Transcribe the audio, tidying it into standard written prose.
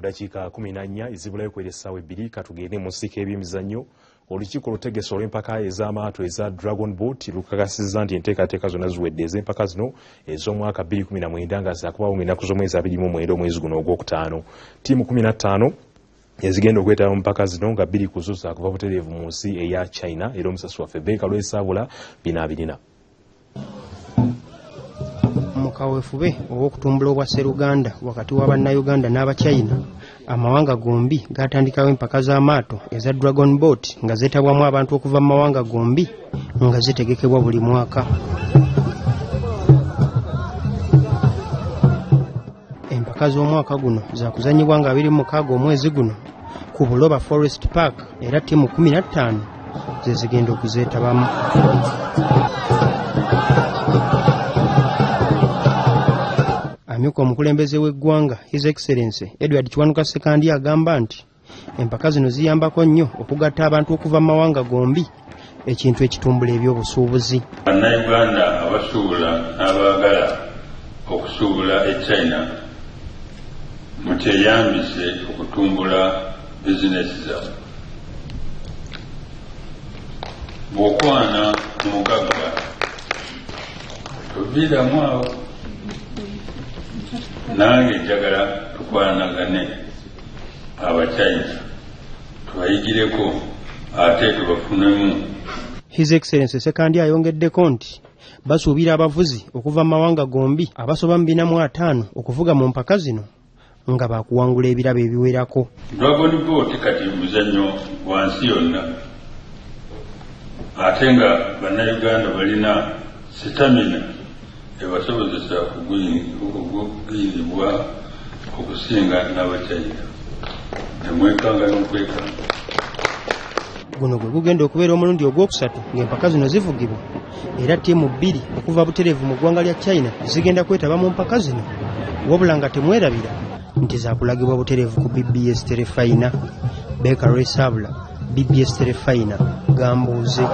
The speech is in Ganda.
dakiika 14 ezibulayo kwera essaawa 2 katugende mu nsika ebyemizannyo. Olukiiko olutegesi olw'empaka ez'amaato eza Dragon Boat lukakasizza nti enteekateeka zonna ziwedde ez'empaka zino ez'omwaka 2019 nga zaakubawo ng'ennaku z'omwezi 29 omwezi guno ogwokutaano. Ttiimu 15 ezigenda okwetaba mu mpaka zino nga 2 ku zo zaakuva butereevu mu nsi eya China era omusasi waffe Beka lw'esaabula 2-2. Mu kaweefube ow'okutumbula obwa Sseruganda wakati wa bannayuganda n'Abachina, amawanga gombi gaatandikawo empaka z'amaato eza Dragon Boat nga zeetabwamu abantu okuva mu mawanga gombi nga zitegekebwa buli mwaka. Empaka z'omwaka guno zaakuzannyibwa nga 26 omwezi guno ku Buloba Forest Park era ttiimu 15 ze zigenda okuzeetabamu. Amyuka omukulembeze w'eggwanga His Excellency Edward Kiwanuka Sekandi agamba nti empaka zino ziyambako nnyo okugatta abantu okuva mu mawanga gombi, ekintu ekitumbula ebyobusuubuzi. Bannayuganda abasuubula n'abaagala okusuubula e China mukyeyambise okutumbula bizinesi zammwe. Bw'okwana mu mugagga toviiramu awo. Nange njagala tukwanagane Abachina tubayigireko ate tubafunemu. His Excellency Sekandi ayongeddeko nti basuubira abavuzi okuva mu mawanga gombi abasoba mu 450 okuvuga mu mpaka zino nga baakuwangula ebirabo ebiwerako. Dragon Boat kati muzannyo wansi yonna ate nga bannayuganda balina sitamina ebasobozesa okugwiribwa okusinga n'Abachina. Temwekanga n'okwekanga. Guno gwe gugenda okubeera omulundi ogwokusatu ng'empaka zino zivugibwa era ttiimu 2 okuva butereevu mu ggwanga lya China zigenda kwetaba mu mpaka zino, wabula nga temwerabira nti zaakulagibwa butereevu ku BBS Terefayina. Beka lw'esaabula, BBS Terefayina, Gambuuze.